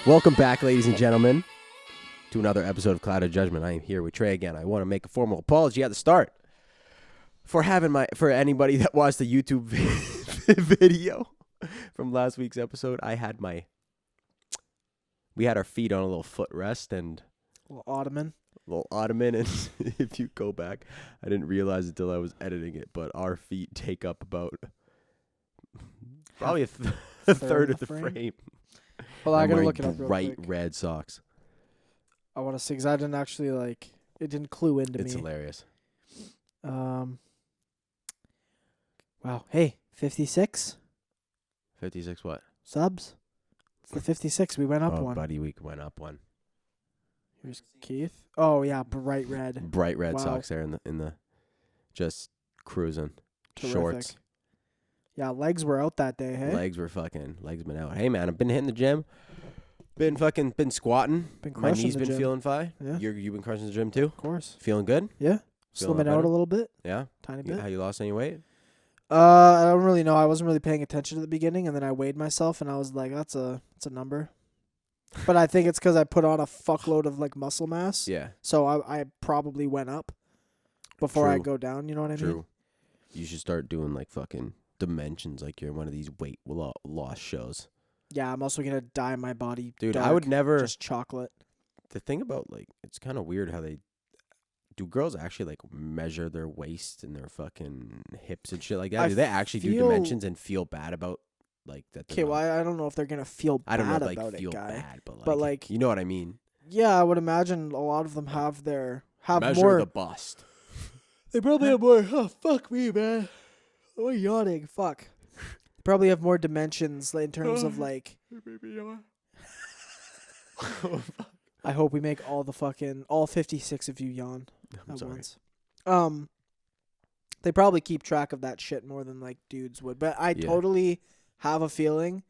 Welcome back, ladies and gentlemen, to another episode of CloudedJudgement. I am here with Trey again. I want to make a formal apology at the start for anybody that watched the YouTube video from last week's episode. We had our feet on a little footrest and a little ottoman, and if you go back, I didn't realize it until I was editing it, but our feet take up about probably a third of the frame. Well, I gotta look it up real bright quick. red socks. I want to see because I didn't actually it didn't clue into me. It's hilarious. Wow. Hey, 56 56 what? subs. It's the 56. We went up one. Buddy, we went up one. Here's Keith. Oh yeah, bright red. Bright red Wow. socks there in the just cruising. Terrific. Shorts. Yeah, legs were out that day. Hey, Legs been out. Hey man, I've been hitting the gym. Been squatting. Been My crushing knees the been gym. feeling fine. Yeah. You've been crushing the gym too? Of course. Feeling good? Yeah. Feeling Slimming out better? a little bit. Yeah. Tiny bit. How you lost any weight? I don't really know. I wasn't really paying attention at the beginning, and then I weighed myself, and I was like, "That's a number." But I think it's because I put on a fuckload of muscle mass. Yeah. So I probably went up before I True. go down. You know what I mean? True. You should start doing fucking dimensions like you're in one of these weight loss shows. Yeah, I'm also gonna dye my body. Dude, dark, I would never. just chocolate. The thing about it's kind of weird how do girls actually measure their waist and their fucking hips and shit like that? I Do they actually do feel- dimensions and feel bad about that? Okay, well I don't know if they're gonna feel bad I don't know about feel it, guy. bad, but But, you know what I mean. Yeah, I would imagine a lot of them have Measure more. the bust. They probably have more. Oh fuck me, man. I'm yawning. Fuck. They probably have more dimensions in terms of I hope we make all 56 of you yawn I'm at sorry. once. They probably keep track of that shit more than dudes would. But I totally have a feeling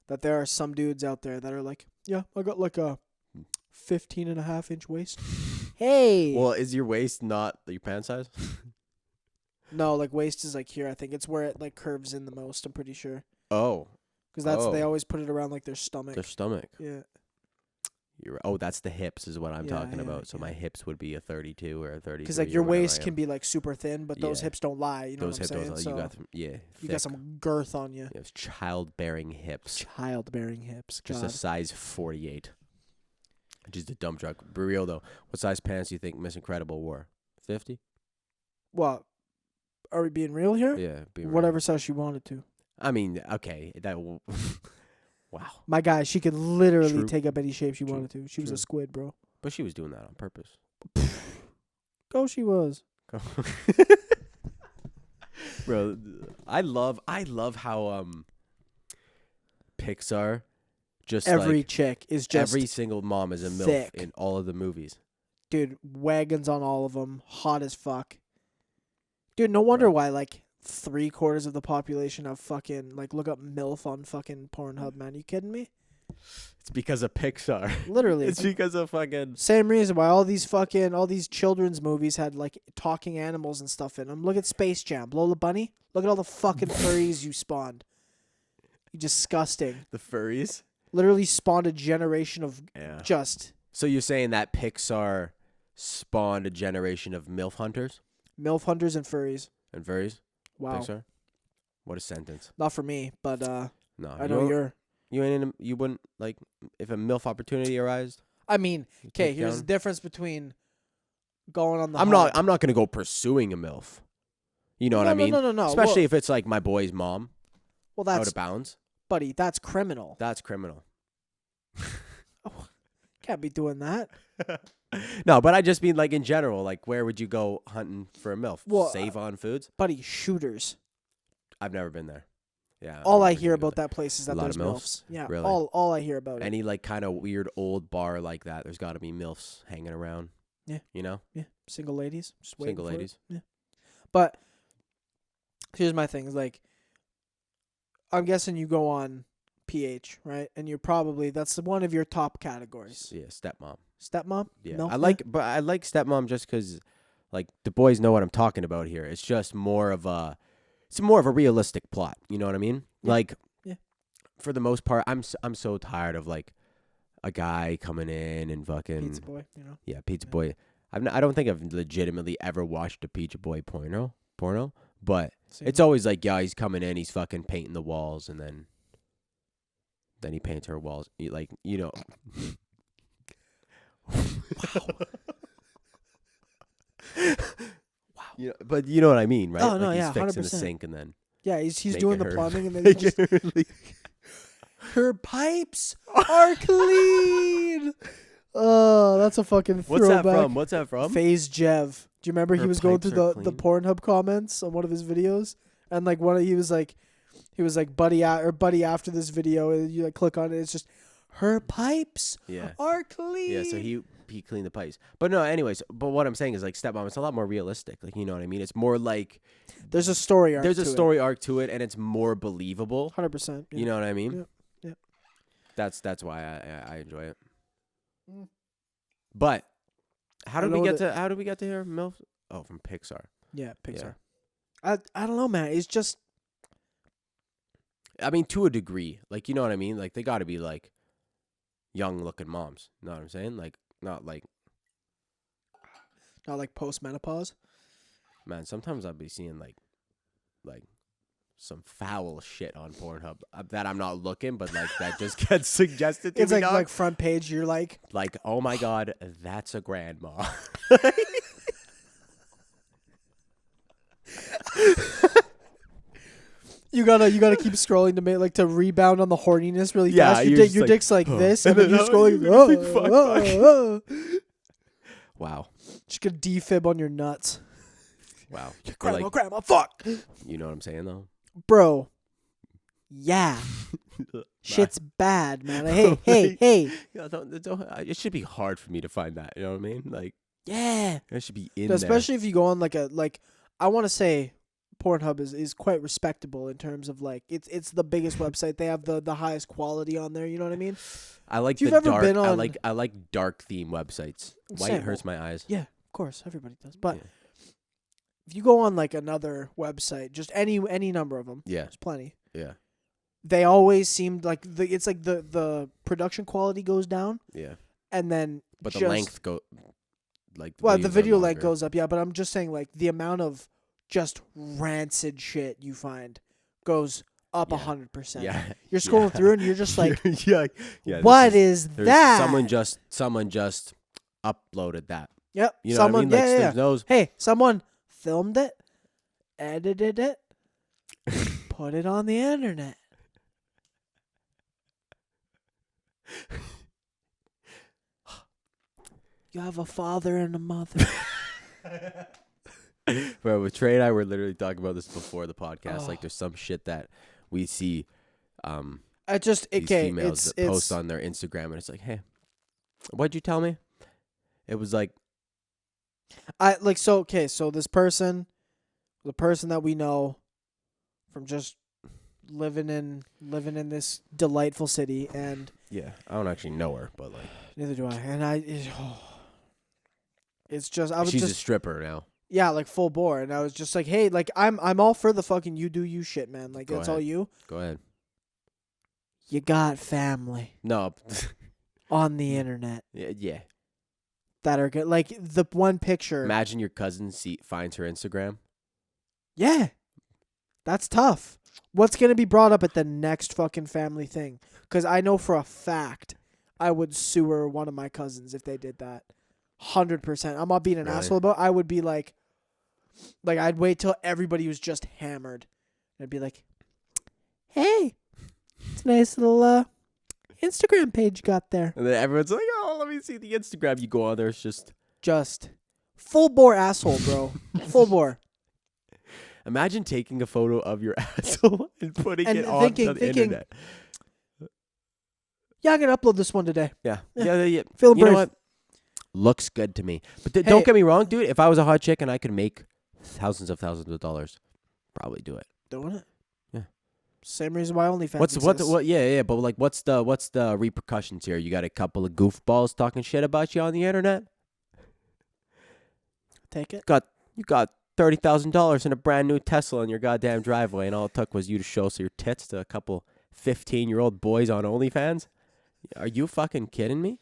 that there are some dudes out there that are yeah, I got a 15.5-inch waist. Hey. Well, is your waist not your pant size? No, waist is here. I think it's where it curves in the most. I'm pretty sure. Oh, Because they always put it around their stomach. their stomach. Yeah. That's the hips is what I'm talking about. So my hips would be a 32 or a 33. Because your waist can be super thin, but those hips don't lie. You know those what I'm hips saying? don't lie. You got them. Yeah. You got some girth on you. You have childbearing hips. Childbearing hips. Just God. a size 48. Just a dump truck. For real though, what size pants do you think Miss Incredible wore? 50? What? Are we being real here? Yeah. Whatever size she wanted to. I mean, okay. Wow. My guy, she could literally True. take up any shape she wanted to. She was True. a squid, bro. But she was doing that on purpose. Go, she was. Bro, I love how Pixar just Every chick is just every single mom is a MILF thick. in all of the movies. Dude, wagons on all of them, hot as fuck. Dude, no wonder why 3/4 of the population have fucking look up MILF on fucking Pornhub, man. You kidding me? It's because of Pixar. Literally. It's because of fucking Same reason why all these children's movies had talking animals and stuff in them. Look at Space Jam, Lola Bunny. Look at all the fucking furries you spawned. You disgusting. the furries. Literally spawned a generation of just So you're saying that Pixar spawned a generation of MILF hunters MILF hunters and furries. and furries? Wow. Pixar? What a sentence. Not for me, but No. I know you're. You wouldn't if a MILF opportunity arose? I mean, okay, take here's down- the difference between going on the I'm hunt. not going to go pursuing a MILF. You know what I mean? No. Especially if it's my boy's mom. Well, Out that's of bounds. buddy, that's criminal. That's criminal. Can't be doing that. No, but I just mean in general, where would you go hunting for a MILF? Well, Save on Foods? Buddy, shooters. I've never been there. Yeah. All I I've hear never about that place is that A lot there's of MILFs. MILFs? Yeah, Really? all I hear about it. Any kind of weird old bar like that, there's got to be MILFs hanging around. Yeah. You know? Yeah, single ladies. Just waiting Single for it. ladies. Yeah. But here's my thing. I'm guessing you go on PH, right? And you're probably, that's one of your top categories. Yeah, stepmom. Stepmom? Yeah. No? I like stepmom just because the boys know what I'm talking about here. It's just more of a realistic plot. You know what I mean? Yeah. For the most part, I'm so tired of a guy coming in and fucking Pizza Boy, you know. Yeah, Pizza Boy. I don't think I've legitimately ever watched a Pizza Boy porno, but it's always like, yeah, he's coming in, he's fucking painting the walls, and then he paints her walls. Like, you know. Wow. You know, but you know what I mean, right? Oh, like no, he's yeah, fixing 100%. the sink and then Yeah, he's making doing the her- plumbing and then he just, her pipes are clean. Oh, that's a fucking throwback. What's that from? FaZe Jev. Do you remember he Her was going pipes through are the clean? Pornhub comments on one of his videos, and like he was like buddy after this video, and you like click on it, it's just her pipes Yeah. are clean. Yeah, so he cleaned the pipes. But no, anyways, but what I'm saying is like Stepmom, it's a lot more realistic. Like, you know what I mean? It's more like There's a story arc. there's a story arc to it and it's more believable. 100%. You know what I mean? Yeah. That's why I enjoy it. But how I did we know get that- to how did we get to here? MILF? Oh, from Pixar. Yeah, Pixar. I don't know, man. It's just I mean, to a degree. Like, you know what I mean? Like, they got to be like young looking moms. Know what I'm saying? Like, not like, not like post-menopause. man, sometimes I'll be seeing like some foul shit on Pornhub that I'm not looking, but like that just gets suggested to It's me. like front page. You're like, Oh my God, that's a grandma. you gotta keep scrolling to make to rebound on the horniness really Yeah, fast. you're Your just like, dick's like oh. this, And and then then, you're oh, scrolling. you're gonna think, fuck. Wow. Just gonna defib on your nuts. Wow. Or Grandma, like, grandma, fuck, you know what I'm saying though? bro. Yeah, shit's bad, man. Hey. Yeah, it should be hard for me to find that. You know what I mean? Like, Yeah, it should be in especially if you go on I want to say Pornhub is quite respectable in terms of like it's the biggest website. They have the highest quality on there. You know what I mean? there. I like If you've the ever dark. been on- I like dark theme websites. White Same. hurts my eyes. Yeah, of course, everybody does. But Yeah. if you go on like another website, just any number of them, Yeah. there's plenty. Yeah. They always seemed like the production quality goes down, Yeah. and then But the just- length go like the videos are video length longer. goes up. Yeah, but I'm just saying like the amount of just rancid shit you find goes up Yeah. 100%. Yeah. You're scrolling Yeah. through and you're just like, yeah. Yeah. what this is there's that? Someone just uploaded that. Yep. You know someone, what I mean? Like yeah. those. Hey, someone filmed it, edited it, put it on the internet. You have a father and a mother. Bro, with Trey and I were literally talking about this before the podcast. Oh. Like, there's some shit that we see I just these okay. females that post on their Instagram, and it's like, hey, what'd you tell me? It was like, so this person, the person that we know from just living in this delightful city, and yeah, I don't actually know her, but like, neither do I. And it's just I was she's just a stripper now. yeah, like full bore, and I was just like, hey, like I'm all for the fucking you do you shit, man. Like Go that's all ahead. you. Go ahead. You got family No. on the internet Yeah. that are good. Like the one picture. Imagine your cousin finds her Instagram. Yeah. That's tough. What's going to be brought up at the next fucking family thing? Because I know for a fact I would sewer one of my cousins if they did that. 100%. I'm not being an Really? asshole about it. I would be like I'd wait till everybody was just hammered. And I'd be like, hey, it's a nice little Instagram page you got there. And then everyone's like, oh, let me see the Instagram. You go on there, it's Just full bore asshole, bro. Full bore. imagine taking a photo of your asshole and putting And it on the thinking, internet. Yeah, I'm going to upload this one today. Yeah. Yeah. Feeling You know brave. what? Looks good to me. But Hey. don't get me wrong, dude. If I was a hot chick and I could make thousands of dollars, probably do it. Doing it. Yeah. Same reason why OnlyFans What? exists. Yeah. But like, what's the repercussions here? You got a couple of goofballs talking shit about you on the internet. Take it. You got $30,000 in a brand new Tesla in your goddamn driveway, and all it took was you to show your tits to a couple 15-year-old boys on OnlyFans. Are you fucking kidding me?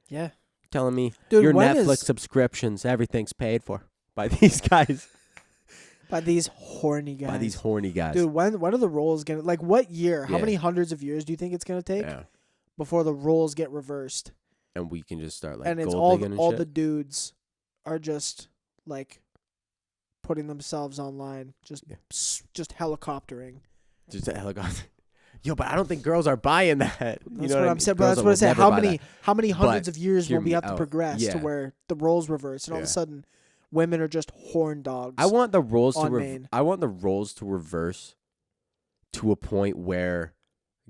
Yeah. Telling me Dude, your when Netflix is- subscriptions, everything's paid for by these guys. By these horny guys. By these horny guys. Dude, when are the roles gonna, like, what year? How Yeah. many hundreds of years do you think it's gonna take Yeah. before the roles get reversed? And we can just start like And it's gold digging and all shit. the dudes are just like putting themselves online, just helicoptering. Just a helicopter. Yo, but I don't think girls are buying that. That's You know what I I'm mean? saying. But Girls that's will what I said. never How buy many that. how many hundreds But of years hear will we me have to out. progress to Yeah. where the roles reverse and all of a Yeah. sudden women are just horn dogs? I want the roles to on Maine. I want the roles to reverse to a point where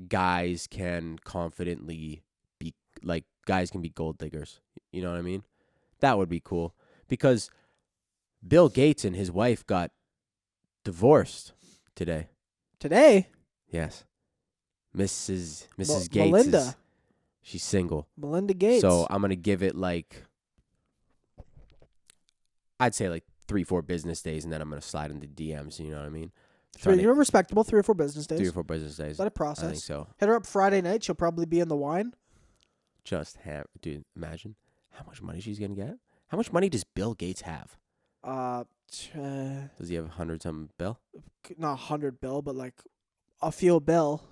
guys can confidently be like guys can be gold diggers. You know what I mean? That would be cool because Bill Gates and his wife got divorced today. Today, Yes. Mrs. Well, Gates Melinda. she's single. Melinda Gates. So I'm going to give it like I'd say like 3-4 business days and then I'm going to slide into DMs, you know what I mean? You're respectable. 3 or 4 business days. 3 or 4 business days. Let it I process. think so. Hit her up Friday night. She'll probably be in the wine. Dude, imagine how much money she's going to get. How much money does Bill Gates have? Does he have 100 something bill? Not 100 bill, but like a few bill.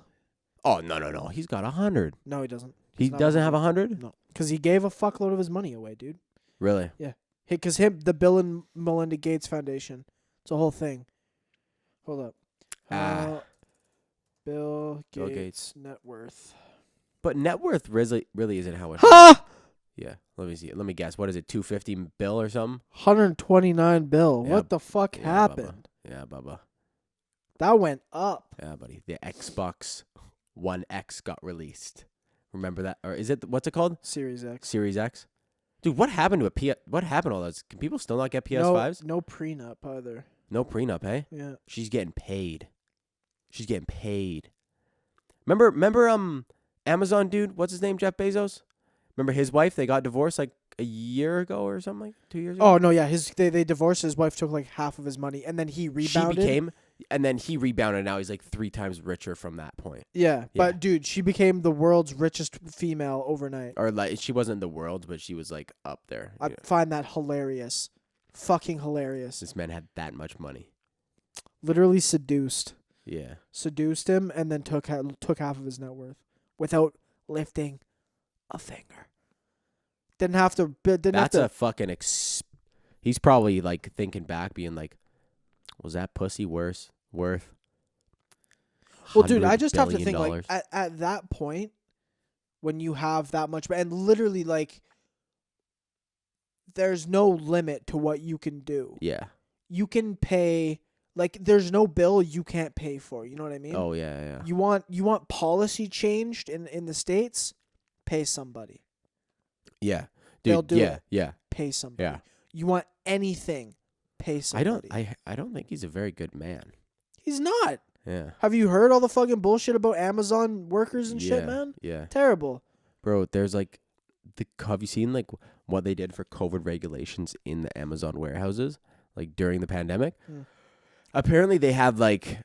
Oh, no. He's got 100. No, he doesn't. He doesn't have 100? No, because he gave a fuckload of his money away, dude. Really? Because the Bill and Melinda Gates Foundation. It's a whole thing. Hold up. Bill Gates net worth. But net worth really isn't how it. Ha! Yeah. Let me see. Let me guess. What is it? 250 bill or something? 129 bill. Yeah, What the fuck yeah, happened? Yeah, Bubba. That went up. Yeah, buddy. The Xbox One X got released. Remember that? Or is it? What's it called? Series X. Series X. Dude, what happened to What happened to all those? Can people still not get PS5s? No prenup either. No prenup, hey? Yeah. She's getting paid. Remember Amazon dude, what's his name? Jeff Bezos? Remember his wife? They got divorced like a year ago or something, like 2 years ago? Oh no, yeah. They divorced. His wife took like half of his money, and then he rebounded. He rebounded. Now he's like 3 times richer from that point. Yeah, Yeah. but dude, she became the world's richest female overnight. Or like she wasn't the world, but she was like up there. I find that hilarious. Fucking hilarious. This man had that much money. Literally seduced Yeah. him, and then took half of his net worth without lifting a finger. Didn't have to. That's a fucking. He's probably like thinking back, being like, "Was that pussy worth?" Well, dude, I just have to $100 think billion? like at that point when you have that much, and literally like, there's no limit to what you can do. Yeah. You can pay. Like, there's no bill you can't pay for. You know what I mean? Oh yeah. You want policy changed in the States? Pay somebody. Yeah. They'll Dude, do yeah, it. yeah. Pay somebody. Yeah. You want anything? Pay somebody. I don't think he's a very good man. He's not. Yeah. Have you heard all the fucking bullshit about Amazon workers and shit, man? Yeah. Terrible. Bro, there's like have you seen like what they did for COVID regulations in the Amazon warehouses like during the pandemic? Apparently they have like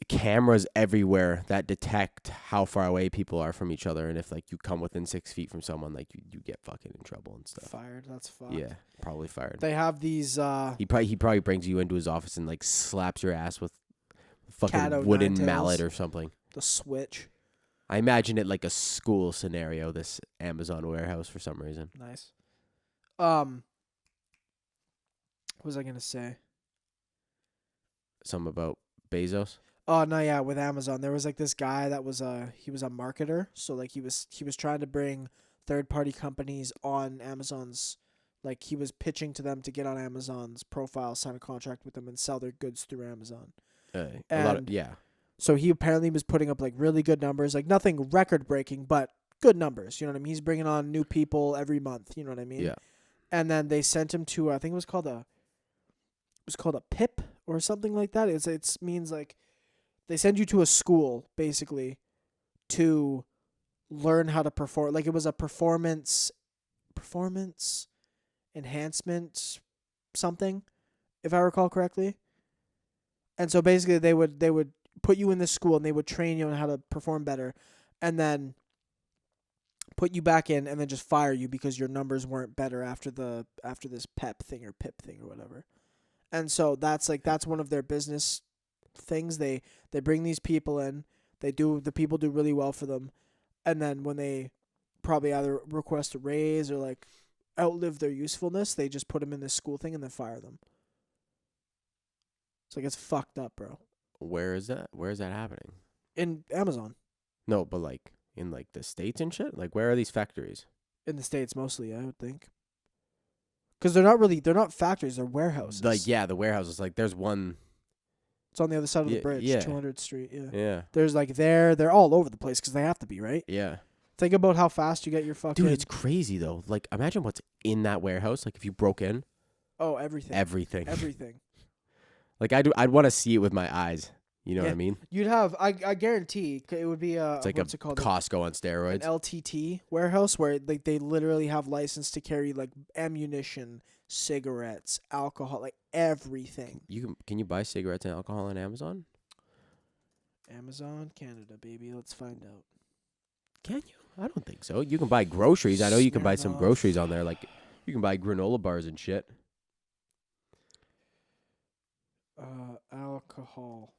cameras everywhere that detect how far away people are from each other, and if like you come within 6 feet from someone, like you get fucking in trouble and stuff. Fired. That's fucked. Yeah, probably fired. They have these He probably brings you into his office and like slaps your ass with a Cat fucking o' wooden nine tails. mallet or something. the switch. I imagine it like a school scenario, this Amazon warehouse, for some reason. Nice. What was I gonna say? Something about Bezos. Oh no, yeah, with Amazon, there was like this guy that was he was a marketer, so like he was trying to bring third-party companies on Amazon's, like he was pitching to them to get on Amazon's profile, sign a contract with them, and sell their goods through Amazon. Yeah. So he apparently was putting up like really good numbers, like nothing record-breaking, but good numbers. You know what I mean? He's bringing on new people every month. You know what I mean? Yeah. And then they sent him to I think it was called a PIP or something like that. It means like they send you to a school basically to learn how to perform. Like it was a performance enhancement something, if I recall correctly. And so basically they would put you in this school and they would train you on how to perform better. And then put you back in, and then just fire you because your numbers weren't better after this PEP thing or PIP thing or whatever. And so that's one of their business things. They bring these people in. The people do really well for them, and then when they probably either request a raise or like outlive their usefulness, they just put them in this school thing and then fire them. It's like, it's fucked up, bro. Where is that? Where is that happening? In Amazon. No, but like in like the States and shit? Like where are these factories? In the States mostly, I would think. Because they're not factories, they're warehouses. Like, yeah, the warehouses. Like there's one. It's on the other side of the bridge, yeah. 200th Street, yeah. Yeah. There's like they're all over the place because they have to be, right? Yeah. Think about how fast you get your fucking... Dude, it's crazy though. Like imagine what's in that warehouse. Like if you broke in. Oh, everything. Everything. Like I'd want to see it with my eyes. You know what I mean? You'd have, I guarantee it would be it's like what's it called? Costco on steroids. An LTT warehouse where like they literally have license to carry like ammunition, cigarettes, alcohol, like everything. Can you buy cigarettes and alcohol on Amazon? Amazon Canada, baby. Let's find out. Can you? I don't think so. You can buy groceries. I know you can buy some groceries on there. Like you can buy granola bars and shit. Alcohol.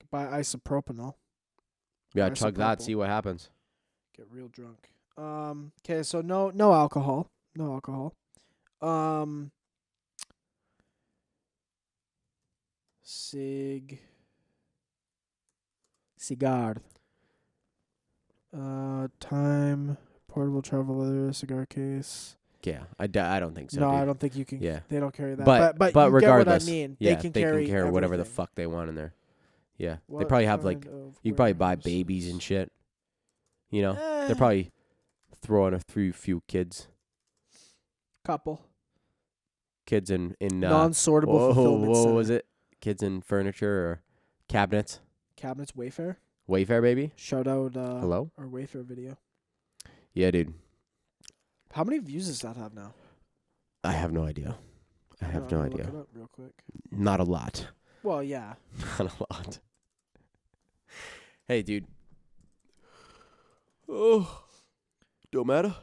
Buy isopropanol. Yeah, chug that. See what happens. Get real drunk. Okay, so no alcohol. No alcohol. Cigar. Time, portable travel leather, cigar case. Yeah, I don't think so. No, dude. I don't think you can. Yeah, they don't carry that. But you regardless, get what I mean. Yeah, they can carry whatever the everything. fuck they want in there. Yeah, What they probably have like you can probably buy warehouses? babies and shit. You know, they're probably throwing a few kids couple in non-sortable fulfillment what center. was it? Kids in furniture or cabinets. Cabinets Wayfair. Wayfair, baby. Shout out hello, our Wayfair video. Yeah, dude. How many views does that have now? I have no idea. I have no idea. Look it up real quick. Not a lot. Well, yeah. Not a lot. Hey, dude. Oh, don't matter.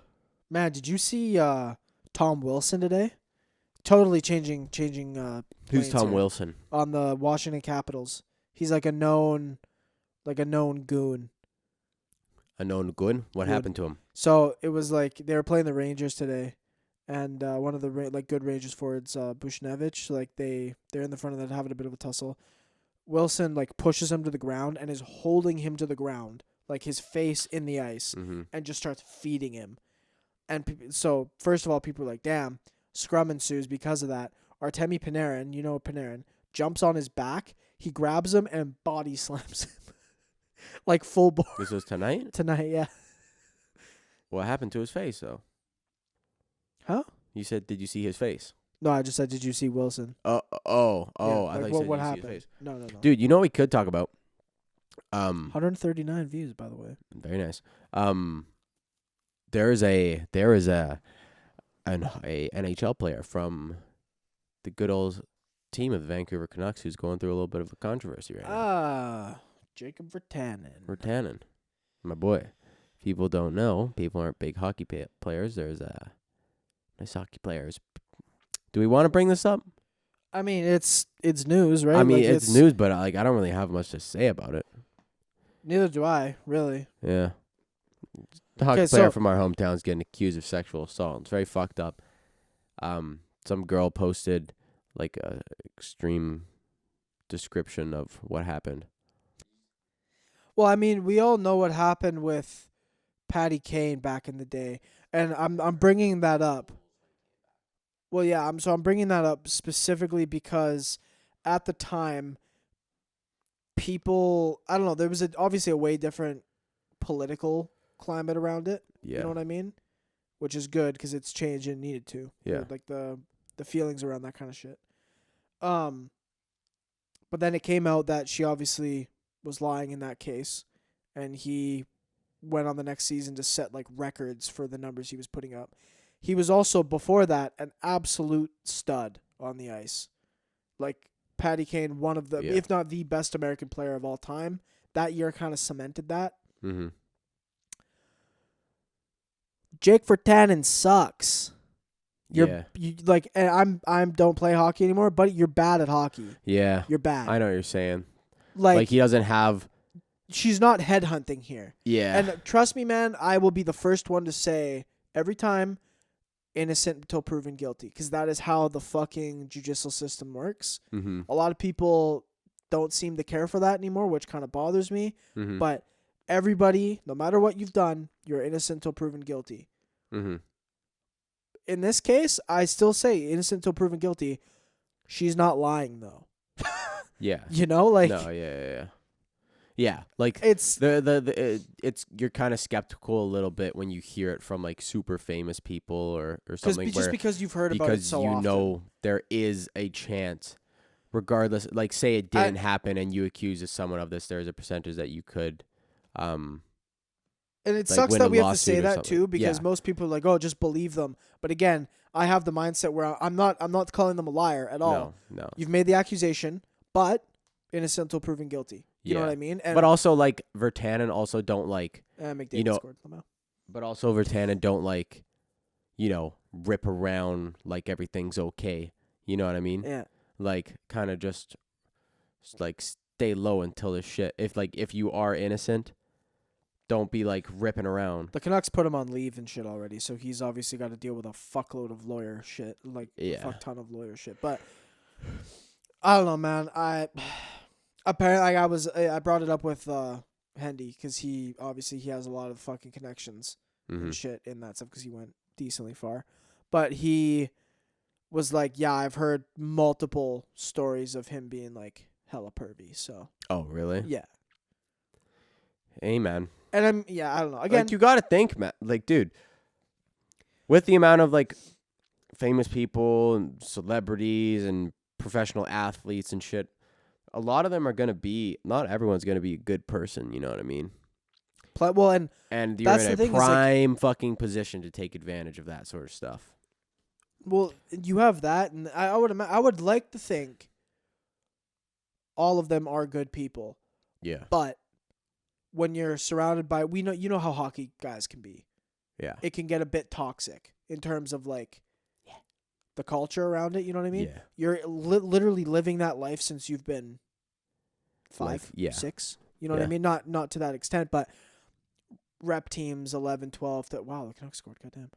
Man, did you see Tom Wilson today? Totally changing. Who's Tom here. Wilson? On the Washington Capitals. He's like a known goon. A known goon? What happened to him? So it was like they were playing the Rangers today, and one of the good Rangers forwards, Bushnevich, like they're in the front of that having a bit of a tussle. Wilson like pushes him to the ground and is holding him to the ground, like his face in the ice, and just starts feeding him. And so first of all, people are like, "Damn!" Scrum ensues because of that. Artemi Panarin, you know Panarin, jumps on his back. He grabs him and body slams him. Like full bore. This was tonight? Tonight, yeah. What happened to his face, though? Huh? You said, did you see his face? No, I just said, did you see Wilson? Oh! Yeah, I thought you said, what did you happened? see his face? No. Dude, you know what we could talk about? 139 views, by the way. Very nice. There is an NHL player from the good old team of the Vancouver Canucks who's going through a little bit of a controversy right now. Jacob Virtanen, my boy. People don't know. People aren't big hockey players. There's nice hockey players. Do we want to bring this up? I mean, it's news, right? I mean, like, it's news, but I don't really have much to say about it. Neither do I, really. Yeah. The hockey player from our hometown is getting accused of sexual assault. It's very fucked up. Some girl posted like a extreme description of what happened. Well, I mean, we all know what happened with Patty Kane back in the day, and I'm bringing that up. Well, yeah, I'm bringing that up specifically because at the time, people, I don't know, there was obviously a way different political climate around it. Yeah. You know what I mean? Which is good because it's changed and needed to. Yeah. Like the feelings around that kind of shit. But then it came out that she obviously was lying in that case, and he went on the next season to set like records for the numbers he was putting up. He was also before that an absolute stud on the ice. Like Patty Kane, one of the, if not the best American player of all time. That year kind of cemented that. Mm-hmm. Jake Virtanen sucks. Yeah. And I'm don't play hockey anymore, but you're bad at hockey. Yeah. You're bad. I know what you're saying. Like he doesn't have. She's not headhunting here. Yeah. And trust me, man, I will be the first one to say every time innocent until proven guilty, because that is how the fucking judicial system works. Mm-hmm. A lot of people don't seem to care for that anymore, which kind of bothers me. Mm-hmm. But everybody, no matter what you've done, you're innocent until proven guilty. Mm-hmm. In this case, I still say innocent until proven guilty. She's not lying, though. Yeah. You know, like No. Yeah. Yeah, like it's it's you're kind of skeptical a little bit when you hear it from like super famous people or something. just because you've heard about it so often. Because you know there is a chance, regardless. Like, say it didn't happen and you accuse someone of this, there's a percentage that you could, and it like, sucks win that a we have to lawsuit say or that something. too, because Yeah. most people are like, "Oh, just believe them." But again, I have the mindset where I'm not calling them a liar at all. No. You've made the accusation, but innocent until proven guilty. You know Yeah. what I mean? And But also, like, Virtanen also don't like, McDavid you know, scored. but also Virtanen don't like, rip around like everything's okay. You know what I mean? Yeah. Like, kind of just like stay low until this shit. If you are innocent, don't be like ripping around. The Canucks put him on leave and shit already, so he's obviously got to deal with a fuckload of lawyer shit, like a fuck ton of lawyer shit. But I don't know, man. Apparently I brought it up with Hendy, because he has a lot of fucking connections and shit in that stuff, because he went decently far. But he was like, yeah, I've heard multiple stories of him being like hella pervy. So. Oh, really? Yeah. Hey, man. And I don't know. Again, like, you gotta think, man. Like, dude, with the amount of like famous people and celebrities and professional athletes and shit, a lot of them are gonna be. Not everyone's gonna be a good person. You know what I mean? And you're that's in the a thing, prime fucking position to take advantage of that sort of stuff. Well, you have that, and I would like to think all of them are good people. Yeah. But when you're surrounded by, you know how hockey guys can be. Yeah. It can get a bit toxic in terms of like the culture around it. You know what I mean? Yeah. You're literally living that life since you've been 5, 6. You know what I mean? Not to that extent, but rep teams 11, 12. Wow, the Canucks scored. Goddamn.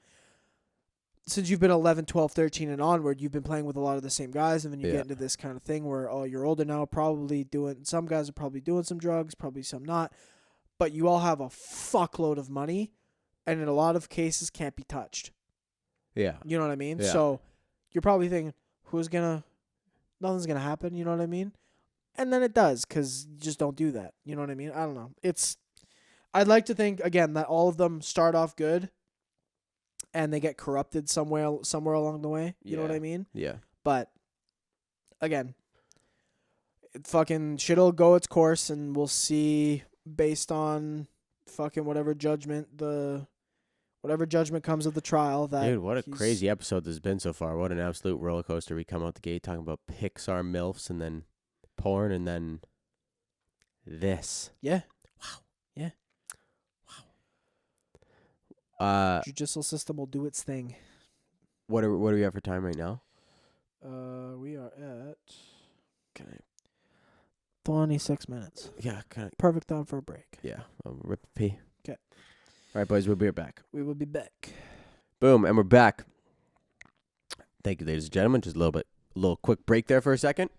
Since you've been 11, 12, 13 and onward, you've been playing with a lot of the same guys, and then you get into this kind of thing where, you're older now, some guys are probably doing some drugs, probably some not, but you all have a fuckload of money, and in a lot of cases can't be touched. Yeah. You know what I mean? Yeah. So you're probably thinking, nothing's gonna happen, you know what I mean? And then it does, because you just don't do that. You know what I mean? I don't know. I'd like to think, again, that all of them start off good, and they get corrupted somewhere along the way. You know what I mean? Yeah. But again, fucking shit'll go its course, and we'll see based on fucking whatever judgment comes of the trial. Dude, what a crazy episode this has been so far. What an absolute roller coaster. We come out the gate talking about Pixar MILFs, and then porn, and then this. Yeah. Wow. Yeah. Wow. Judicial system will do its thing. What are we at for time right now? We are at 26 minutes. Yeah, kind of Perfect time for a break. Yeah, rip a pee. Okay. All right, boys, we'll be right back. We will be back. Boom, and we're back. Thank you, ladies and gentlemen. Just a little quick break there for a second.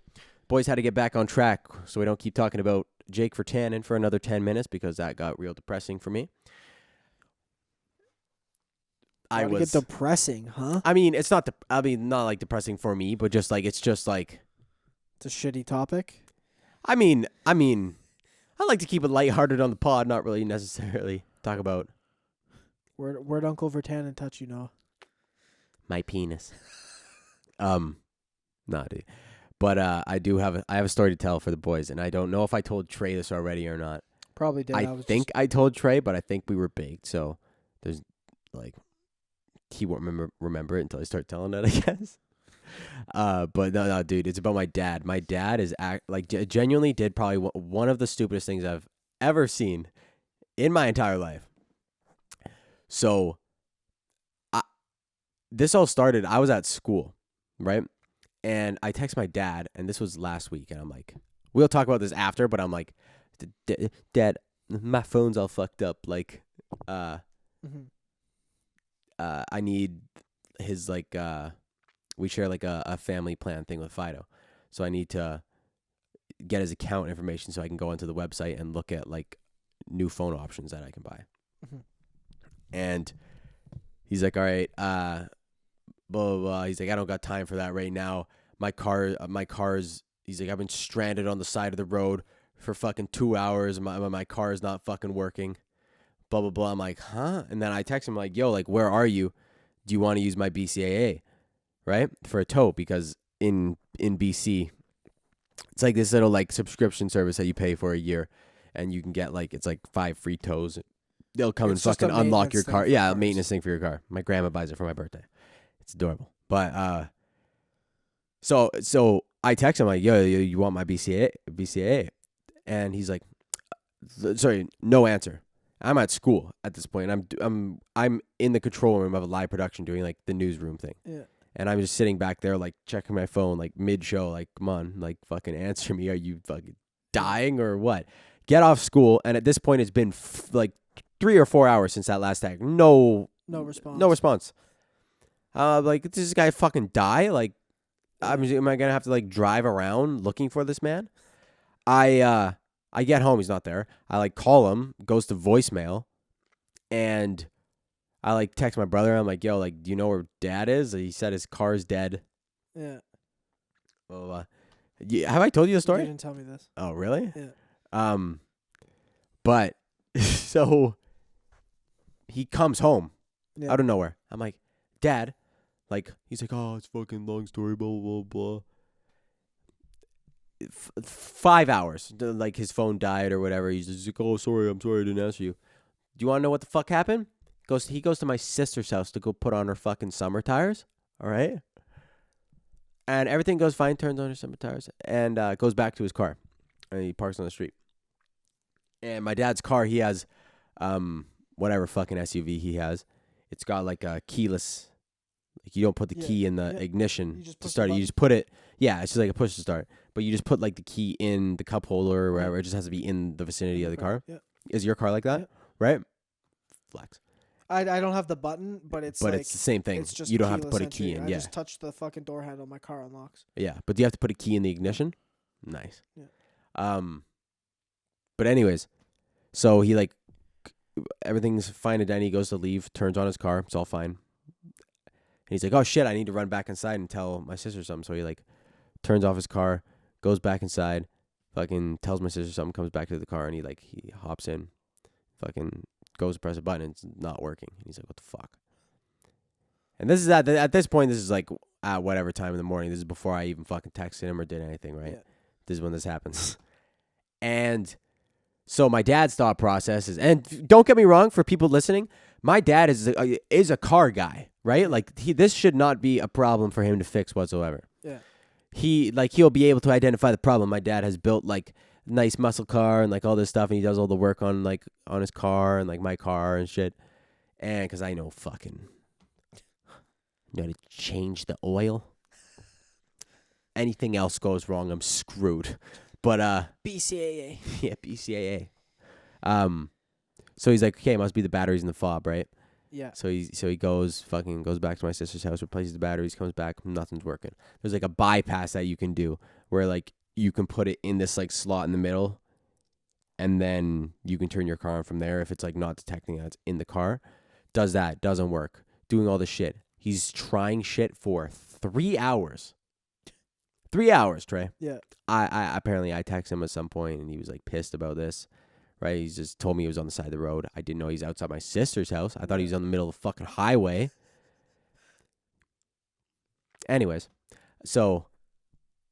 Boys had to get back on track so we don't keep talking about Jake Virtanen for another 10 minutes, because that got real depressing for me. Get depressing, huh? I mean, it's not. Not like depressing for me, but just like it's a shitty topic. I mean, I like to keep it lighthearted on the pod, not really necessarily talk about. Where'd Uncle Virtanen touch you, Noah? My penis. Nah, dude. But I have a story to tell for the boys, and I don't know if I told Trey this already or not. Probably did. I told Trey, but I think we were baked, so there's like. He won't remember it until I start telling it, I guess. But no, dude, it's about my dad. My dad is genuinely did probably one of the stupidest things I've ever seen in my entire life. So, this all started, I was at school, right? And I text my dad, and this was last week, and I'm like, we'll talk about this after, but I'm like, Dad, my phone's all fucked up. Like, I need his, like, we share, like, a family plan thing with Fido. So I need to get his account information so I can go onto the website and look at, like, new phone options that I can buy. And he's like, all right, blah, blah, blah. He's like, I don't got time for that right now. My car's, he's like, I've been stranded on the side of the road for fucking 2 hours. My car is not fucking working. Blah, blah, blah. I'm like, huh? And then I text him like, yo, like, where are you? Do you want to use my BCAA, right? For a tow, because in BC, it's like this little like subscription service that you pay for a year, and you can get like, it's like 5 free tows. They'll come and fucking unlock your car. Yeah, a maintenance thing for your car. My grandma buys it for my birthday. It's adorable. But so I text him like, yo, you want my BCAA? And he's like, sorry, no answer. I'm at school at this point. I'm in the control room of a live production doing like the newsroom thing. Yeah. And I'm just sitting back there like checking my phone like mid-show, like, come on, like fucking answer me. Are you fucking dying or what? Get off school. And at this point, it's been like 3 or 4 hours since that last tag. No response. Like, does this guy fucking die? Like, am I gonna have to like drive around looking for this man? I get home, he's not there. I like call him, goes to voicemail, and I like text my brother. I'm like, yo, like, do you know where Dad is? He said his car's dead. Yeah. Well, have I told you the story? You didn't tell me this. Oh, really? Yeah. But so he comes home out of nowhere. I'm like, Dad, like, he's like, oh, it's fucking long story, blah, blah, blah. 5 hours, like his phone died or whatever. He's just like, oh, sorry, I'm sorry I didn't answer you. Do you want to know what the fuck happened? He goes to my sister's house to go put on her fucking summer tires. All right. And everything goes fine, turns on her summer tires, and goes back to his car. And he parks on the street. And my dad's car, he has whatever fucking SUV he has. It's got like a keyless, like you don't put the key in the ignition to start it. You just put it, it's just like a push to start. But you just put like the key in the cup holder or wherever. It just has to be in the vicinity of the car. Yeah. Is your car like that? Yeah. Right? Flex. I don't have the button, but it's the same thing. It's just you don't have to put a key in. I just touch the fucking door handle, my car unlocks. Yeah, but do you have to put a key in the ignition? Nice. Yeah. But anyways, so he like everything's fine and then he goes to leave, turns on his car, it's all fine. And he's like, oh shit, I need to run back inside and tell my sister something. So he like turns off his car, goes back inside, fucking tells my sister something, comes back to the car, and he hops in, fucking goes to press a button, and it's not working. And he's like, what the fuck? And this is at this point, this is like at whatever time in the morning. This is before I even fucking texted him or did anything, right? Yeah. This is when this happens. And so my dad's thought process is, and don't get me wrong, for people listening, my dad is a car guy, right? Like this should not be a problem for him to fix whatsoever. Yeah. He'll be able to identify the problem. My dad has built like nice muscle car and like all this stuff, and he does all the work on like on his car and like my car and shit. And because I know fucking, you know, to change the oil. Anything else goes wrong, I'm screwed. But BCAA. Yeah, BCAA. So he's like, okay, it must be the batteries in the fob, right? Yeah. So he goes back to my sister's house, replaces the batteries, comes back, nothing's working. There's like a bypass that you can do where like you can put it in this like slot in the middle, and then you can turn your car on from there if it's like not detecting that it's in the car. Does that, doesn't work. Doing all this shit. He's trying shit for 3 hours. 3 hours, Trey. Yeah. I apparently I texted him at some point and he was like pissed about this. Right? He just told me he was on the side of the road. I didn't know he's outside my sister's house. I thought he was on the middle of the fucking highway. Anyways, so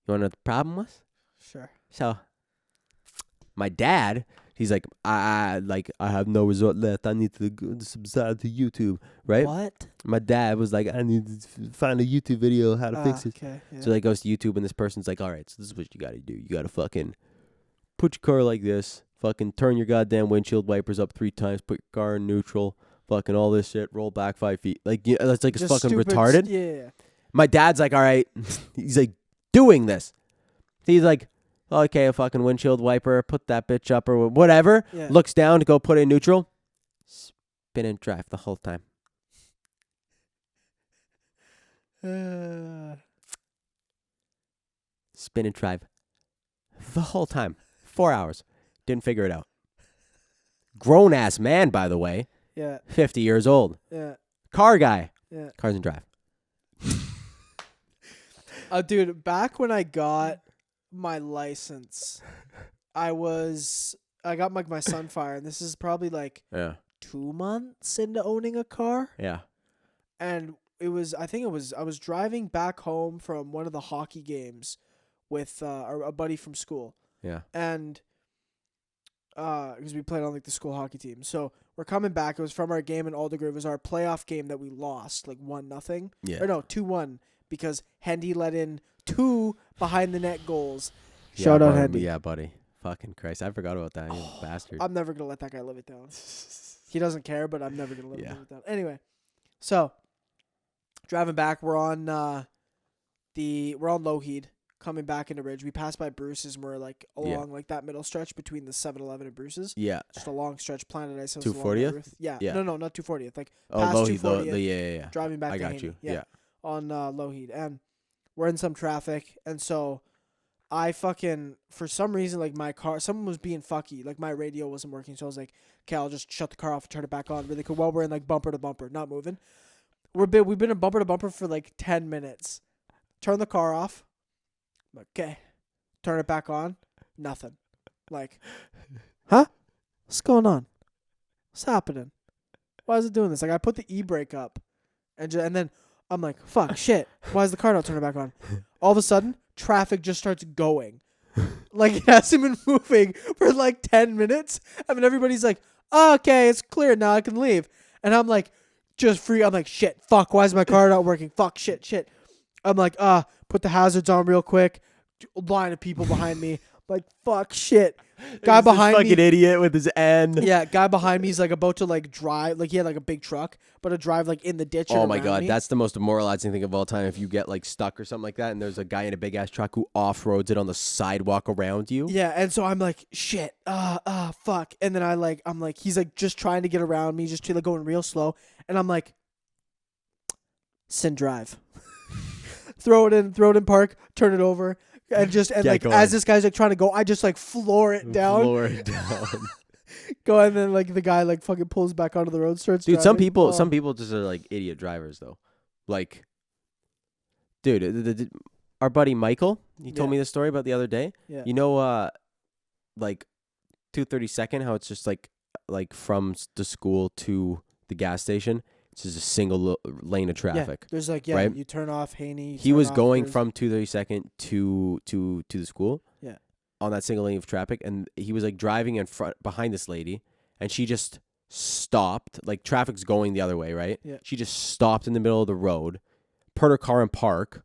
you want to know what the problem was? Sure. So my dad, he's like, I have no resort left. I need to go subscribe to YouTube, right? What? My dad was like, I need to find a YouTube video how to fix it. Okay, yeah. So he goes to YouTube and this person's like, all right, so this is what you got to do. You got to fucking put your car like this. Fucking turn your goddamn windshield wipers up 3 times. Put your car in neutral. fucking all this shit, roll back 5 feet. Like, that's like, it's Just fucking stupid, retarded. Yeah. My dad's like, all right. He's like, doing this. He's like, okay, a fucking windshield wiper, put that bitch up or whatever. Yeah. Looks down to go put it in neutral. Spin and drive the whole time. Spin and drive the whole time. 4 hours. Didn't figure it out. Grown ass man, by the way. Yeah. 50 years old. Yeah. Car guy. Yeah. Cars and drive. Dude, back when I got my license, I got my Sunfire, and this is probably like 2 months into owning a car. Yeah. And I was driving back home from one of the hockey games with a buddy from school. Yeah. And because we played on like the school hockey team. So we're coming back. It was from our game in Aldergrove. It was our playoff game that we lost, like 1-0. Yeah. Or no, 2-1, because Hendy let in 2 behind the net goals. Yeah, Shout out buddy. Hendy. Yeah, buddy. Fucking Christ. I forgot about that. You bastard. I'm never gonna let that guy live it down. He doesn't care, but I'm never gonna let him live it down. Anyway, so driving back, we're on Lougheed, coming back into Ridge. We passed by Bruce's, and we're like along like that middle stretch between the 7-Eleven and Bruce's. Yeah. Just a long stretch. Planet Ice. 240th? Yeah. Yeah. No, not 240th. Like Oh, past Lougheed. 240th. Yeah. Driving back I to got Haney. you. Yeah. Yeah. On Lougheed, and we're in some traffic, and so I fucking, for some reason, like my car, someone was being fucky. Like my radio wasn't working, so I was like, okay, I'll just shut the car off and turn it back on really quick while we're in like bumper to bumper, not moving. We've been in bumper to bumper for like 10 minutes. Turn the car off. I'm like, okay. Turn it back on. Nothing. Like, huh? What's going on? What's happening? Why is it doing this? Like I put the e-brake up, and then I'm like, fuck, shit. Why is the car not turning back on? All of a sudden, traffic just starts going. Like, it hasn't been moving for like 10 minutes. I mean, everybody's like, oh, okay, it's clear. Now I can leave. And I'm like, just free. I'm like, shit, fuck. Why is my car not working? Fuck, shit. I'm like, put the hazards on real quick. Line of people behind me. Like, fuck, shit. Guy behind me. Fucking idiot with his N. Yeah, guy behind me is like about to like drive. Like he had like a big truck, but to drive like in the ditch. Oh my around God, me. that's the most demoralizing thing of all time. If you get like stuck or something like that, and there's a guy in a big ass truck who off-roads it on the sidewalk around you. Yeah, and so I'm like, shit, fuck. And then I'm like, he's like just trying to get around me, just like going real slow. And I'm like, send drive. throw it in park, turn it over. And like going. As this guy's like trying to go, I just like floor it down. Go, and then like the guy like fucking pulls back onto the road, starts Dude, driving. some people just are like idiot drivers though. Like, dude, our buddy Michael, he told me this story about the other day. Yeah. You know, like 232nd, how it's just like from the school to the gas station. It's just a single lane of traffic. Yeah, there's like, right? You turn off Haney. He was going from 232nd to the school. Yeah. On that single lane of traffic, and he was like driving in front behind this lady, and she just stopped. Like traffic's going the other way, right? Yeah. She just stopped in the middle of the road, put her car in park,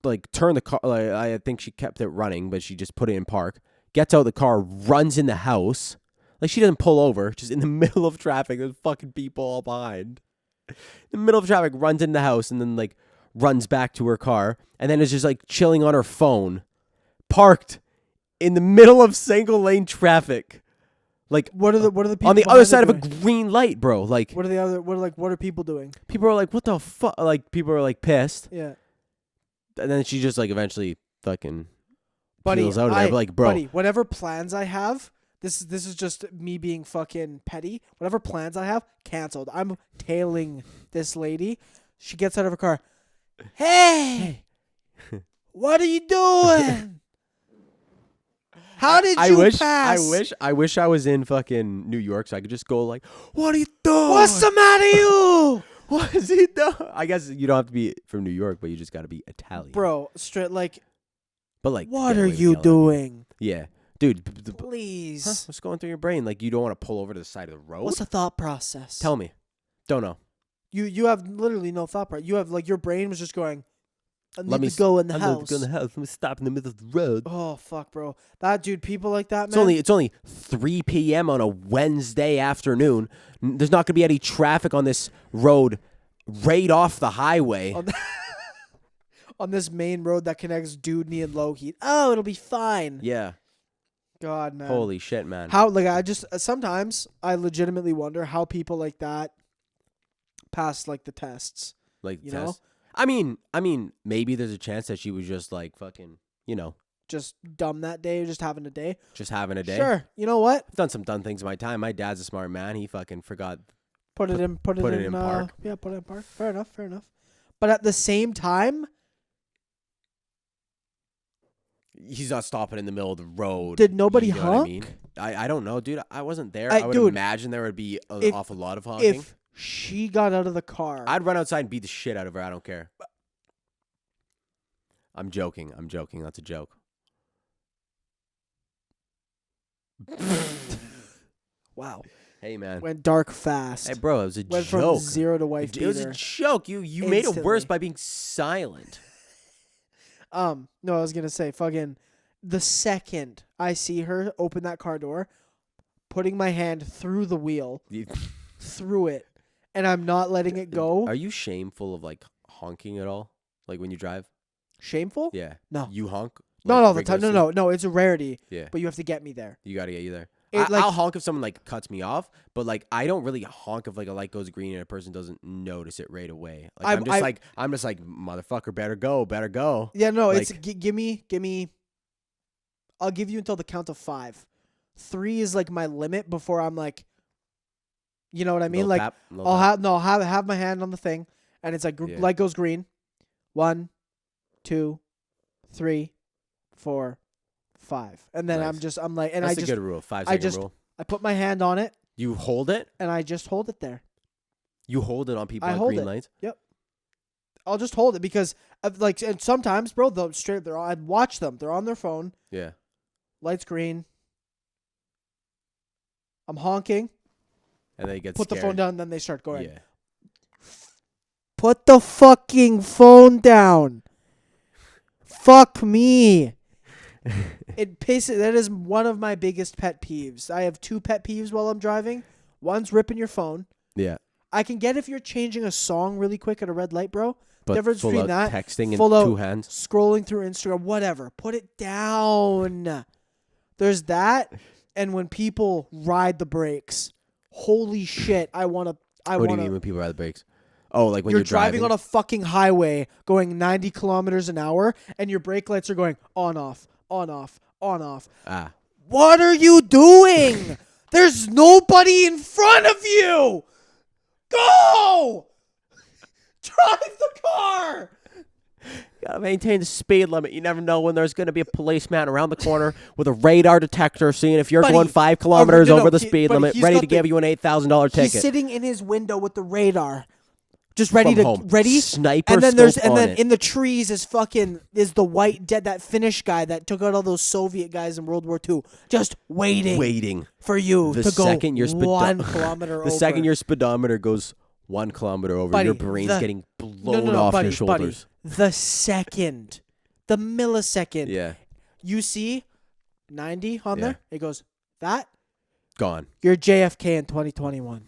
like turned the car. Like I think she kept it running, but she just put it in park. Gets out of the car, runs in the house. Like she doesn't pull over, just in the middle of traffic. There's fucking people all behind. In the middle of traffic, runs in the house, and then like runs back to her car, and then is just like chilling on her phone, parked in the middle of single lane traffic. Like what are the people on the other side of a green light, bro? Like what are people doing? People are like, what the fuck? Like people are like pissed. Yeah. And then she just like eventually fucking buddy, peels out of there. But like, bro, buddy, whatever plans I have, this is just me being fucking petty. Whatever plans I have, canceled. I'm tailing this lady. She gets out of her car. Hey, what are you doing? How did you pass? I wish I was in fucking New York so I could just go like, what are you doing? What's the matter, you? What is he doing? I guess you don't have to be from New York, but you just got to be Italian. Bro, straight like, but like, what are you doing? Yeah. Dude, please. Huh? What's going through your brain? Like, you don't want to pull over to the side of the road? What's the thought process? Tell me. Don't know. You have literally no thought process. You have like your brain was just going, I need to go in the house. Let me go in the house. Let me stop in the middle of the road. Oh fuck, bro. That dude, people like that, man. It's only 3 p.m. on a Wednesday afternoon. There's not gonna be any traffic on this road right off the highway. On this main road that connects Dudney and Lougheed. Oh, it'll be fine. Yeah. God, man. Holy shit, man. How sometimes I legitimately wonder how people like that pass like the tests. Like you tests? know? I mean, maybe there's a chance that she was just like fucking, just dumb that day, just having a day. Just having a day. Sure. You know what? I've done some dumb things in my time. My dad's a smart man. He fucking forgot. Put it in park. Yeah, put it in park. Fair enough. But at the same time, he's not stopping in the middle of the road. Did nobody you know honk? What I mean? I don't know, dude. I wasn't there. I would dude, imagine there would be an awful lot of honking. If she got out of the car, I'd run outside and beat the shit out of her. I don't care. I'm joking. That's a joke. Wow. Hey, man. Went dark fast. Hey, bro, it was a Went joke. from zero to wife beater. It was a joke. You made it worse by being silent. No, I was gonna say, fucking, the second I see her open that car door, putting my hand through the wheel, through it, and I'm not letting it go. Are you shameful of like honking at all? Like when you drive? Shameful? Yeah. No. You honk? Not all the time. No, it's a rarity. Yeah. But you have to get me there. You gotta get you there. Like, I'll honk if someone like cuts me off, but like I don't really honk if like a light goes green and a person doesn't notice it right away. Like I'm just like motherfucker, better go. Yeah, no, like, it's give me. I'll give you until the count of 5. 3 is like my limit before I'm like, you know what I mean? Like tap, I'll have my hand on the thing, and it's like light goes green. 1, 2, 3, 4, 5, and then nice. I'm like, and that's I just a good rule. 5-second rule. I put my hand on it. You hold it, and I just hold it there. You hold it on people on green lights. Yep. I'll just hold it because and sometimes, bro, I'd watch them. They're on their phone. Yeah. Lights green. I'm honking. And they get put scared. the phone down, and then they start going. Yeah. Put the fucking phone down. Fuck me. That is one of my biggest pet peeves. I have 2 pet peeves while I'm driving. One's ripping your phone. Yeah. I can get if you're changing a song really quick at a red light, bro. But difference between that, texting in 2 hands, scrolling through Instagram, whatever. Put it down. There's that, and when people ride the brakes, holy shit! What do you mean when people ride the brakes? Oh, like when you're driving on a fucking highway going 90 kilometers an hour, and your brake lights are going on, off, on, off, on, off. Ah. What are you doing? There's nobody in front of you. Go! Drive the car! You gotta maintain the speed limit. You never know when there's gonna be a policeman around the corner with a radar detector seeing if you're going 5 kilometers over the speed limit, ready to give you an $8,000 ticket. He's sitting in his window with the radar, just From home. Sniper and then scope in the trees is the white dead, that Finnish guy that took out all those Soviet guys in World War II, just waiting for you to go 1 kilometer over. The second your speedometer goes 1 kilometer over, your brain's getting blown off your shoulders. The millisecond. Yeah. You see 90 on there? It goes, that? Gone. You're JFK in 2021.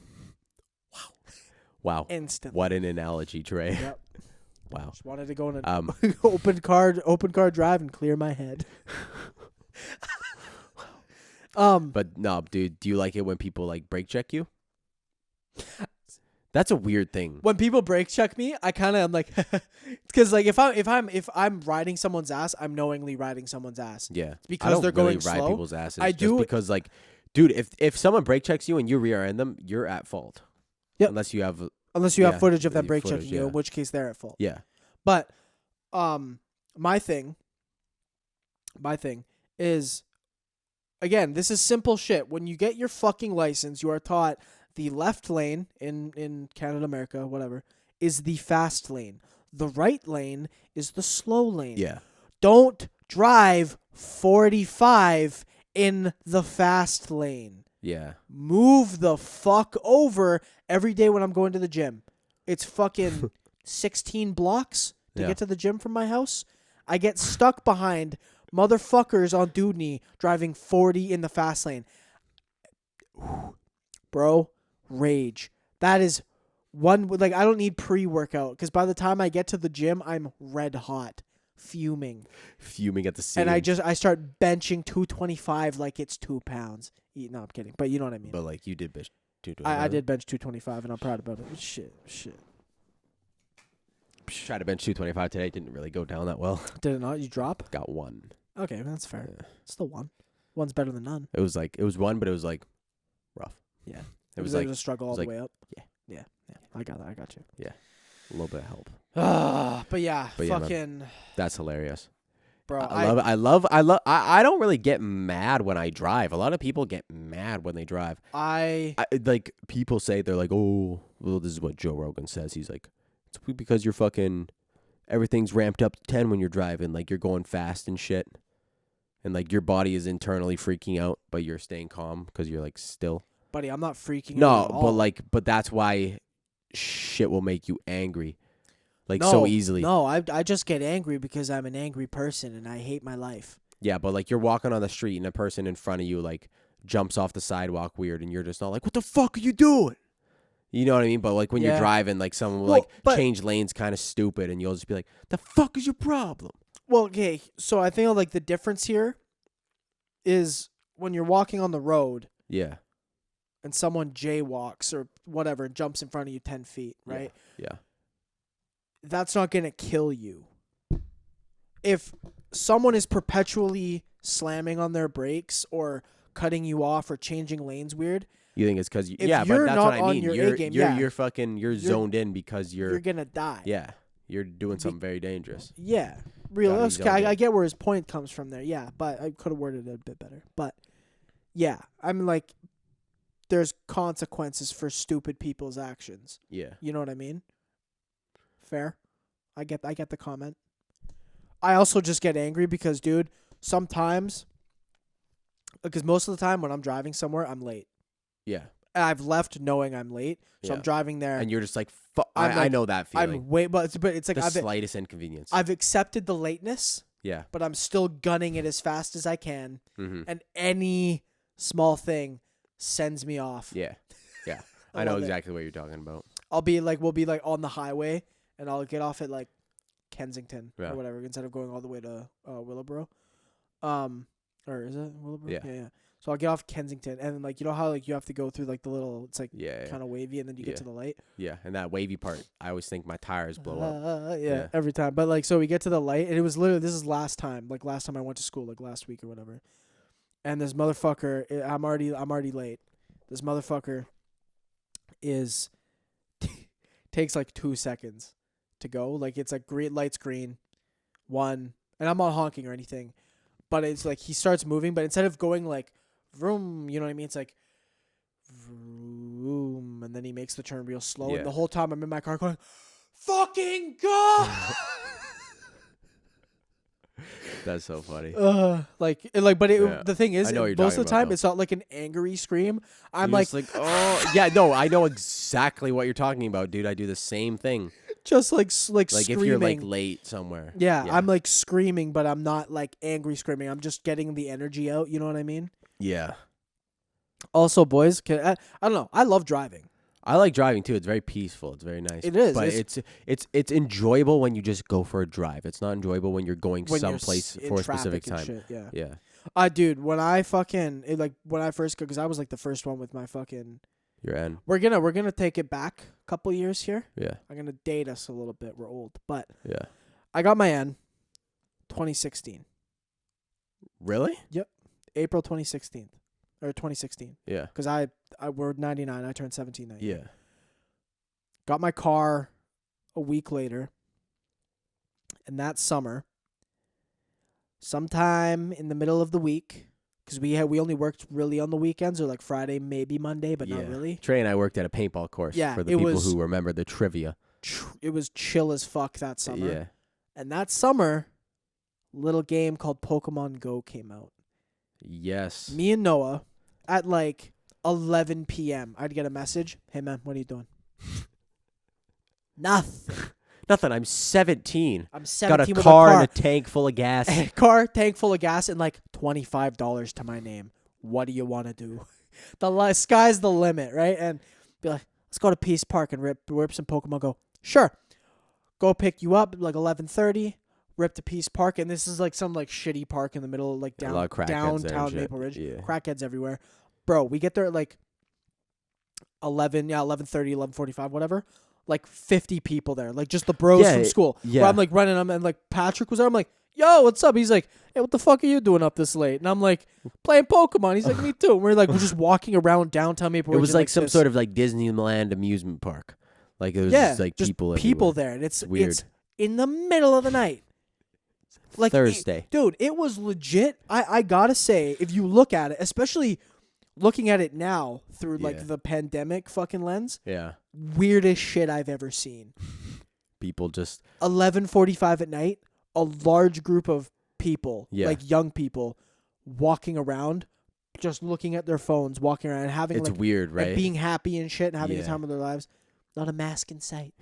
Wow. Instant. What an analogy, Trey. Yep. Wow. Just wanted to go in an open car drive and clear my head. But no, dude, do you like it when people like brake check you? That's a weird thing. When people brake check me, I kind of am like, because like if I'm riding someone's ass, I'm knowingly riding someone's ass. Yeah, it's because they're going slow. I don't really ride people's asses. I do because like, dude, if someone brake checks you and you rear end them, you're at fault. Yep. Unless you have footage of them brake checking you, in which case they're at fault. Yeah. But, my thing is, again, this is simple shit. When you get your fucking license, you are taught the left lane in Canada, America, whatever, is the fast lane. The right lane is the slow lane. Yeah. Don't drive 45 in the fast lane. Yeah. Move the fuck over every day when I'm going to the gym. It's fucking 16 blocks to get to the gym from my house. I get stuck behind motherfuckers on Dudney driving 40 in the fast lane. Bro, rage. That is one, like, I don't need pre-workout because by the time I get to the gym, I'm red hot, fuming at the scene. And I start benching 225 like it's 2 pounds. No, I'm kidding, but you know what I mean. But like you did bench 225. I did bench 225 and I'm proud about it. Shit. Tried to bench 225 today. Didn't really go down that well. Did it not? You drop? Got one. Okay, that's fair. Yeah. Still one. One's better than none. It was one, but it was like rough. Yeah. It was like a struggle all the way up. Yeah. Yeah. I got that. I got you. Yeah. A little bit of help. But yeah, fucking. Man, that's hilarious. Bro, I don't really get mad when I drive. A lot of people get mad when they drive. I like people say they're like, "Oh, well, this is what Joe Rogan says." He's like, "It's because you're fucking everything's ramped up to 10 when you're driving, like you're going fast and shit. And like your body is internally freaking out, but you're staying calm because you're like still." Buddy, I'm not freaking out at all. but that's why shit will make you angry. Like so easily. No, I just get angry because I'm an angry person and I hate my life. Yeah, but like you're walking on the street and a person in front of you like jumps off the sidewalk weird and you're just not like, "What the fuck are you doing?" You know what I mean? But like when you're driving, like someone will change lanes kind of stupid and you'll just be like, "The fuck is your problem?" Well, okay, so I think like the difference here is when you're walking on the road. Yeah. And someone jaywalks or whatever and jumps in front of you 10 feet, right? Yeah. That's not going to kill you. If someone is perpetually slamming on their brakes or cutting you off or changing lanes weird. You think it's because but that's what I mean. You're zoned in because you're going to die. Yeah. You're doing something very dangerous. Yeah. Realistically, I get where his point comes from there. Yeah. But I could have worded it a bit better. But yeah, I mean, like, there's consequences for stupid people's actions. Yeah. You know what I mean? Fair. I get the comment. I also just get angry because, dude, sometimes, because most of the time when I'm driving somewhere, I'm late. Yeah. I've left knowing I'm late, so I'm driving there. And you're just like, I know that feeling. But it's like the slightest inconvenience. I've accepted the lateness. Yeah. But I'm still gunning it as fast as I can. Mm-hmm. And any small thing sends me off. Yeah. Yeah. I know exactly what you're talking about. We'll be like on the highway and I'll get off at like Kensington or whatever instead of going all the way to Willowboro. Or is it Willowboro? Yeah. So I'll get off Kensington and then like, you know how like you have to go through like the little, it's like kind of wavy and then you get to the light. Yeah. And that wavy part, I always think my tires blow up. Yeah, every time. But like, so we get to the light and it was literally, this is last time I went to school, like last week or whatever. And this motherfucker, I'm already late. This motherfucker takes like 2 seconds to go. Like it's like green, lights green, 1, and I'm not honking or anything, but it's like he starts moving, but instead of going like vroom, you know what I mean? It's like vroom, and then he makes the turn real slow. Yeah. And the whole time I'm in my car going, "Fucking go!" That's so funny. The thing is, most of the time it's not like an angry scream. I'm like, oh yeah, no, I know exactly what you're talking about, dude. I do the same thing. Just like screaming. If you're like late somewhere. Yeah, I'm like screaming, but I'm not like angry screaming. I'm just getting the energy out. You know what I mean? Yeah. Also, boys, I don't know. I love driving. I like driving too. It's very peaceful. It's very nice. It is. But it's enjoyable when you just go for a drive. It's not enjoyable when you're going someplace for a specific time. Shit, yeah. Yeah. Dude, when I first go, because I was like the first one with my fucking. Your end. We're gonna take it back a couple years here. Yeah. I'm gonna date us a little bit. We're old, but. Yeah. I got my N, 2016. Really? Yep. April 2016. Or 2016. Yeah. Because we're 99. I turned 17 that year. Yeah. Got my car a week later. And that summer, sometime in the middle of the week, because we only worked really on the weekends, or like Friday, maybe Monday, but not really. Trey and I worked at a paintball course for the people who remember the trivia. It was chill as fuck that summer. Yeah. And that summer, little game called Pokemon Go came out. Yes. Me and Noah, at like 11 p.m., I'd get a message. "Hey, man, what are you doing?" Nothing. Nothing. I'm 17. I'm Got 17 a with car a and a tank full of gas. car, tank full of gas, and like $25 to my name. What do you want to do? The sky's the limit, right? And be like, let's go to Peace Park and rip some Pokemon Go. Sure. Go pick you up like 11:30. Rip to Peace Park, and this is like some like shitty park in the middle of like downtown Maple Ridge. Yeah. Crackheads everywhere. Bro, we get there at like 11:30, 11:45, whatever. Like 50 people there, like just the bros from school. Yeah. Where I'm like running them, and like Patrick was there. I'm like, yo, what's up? He's like, hey, what the fuck are you doing up this late? And I'm like, playing Pokemon. He's like, me too. And we're just walking around downtown Maple Ridge. It was like some sort of like Disneyland amusement park. Like it was just like people everywhere. There, and it's weird. It's in the middle of the night. Like Thursday. Dude, it was legit. I gotta say, if you look at it, especially looking at it now through like the pandemic fucking lens, weirdest shit I've ever seen. People just 11:45 at night, a large group of people, like young people, walking around, just looking at their phones, walking around, and having it's weird, right? And being happy and shit, and having the time of their lives. Not a mask in sight.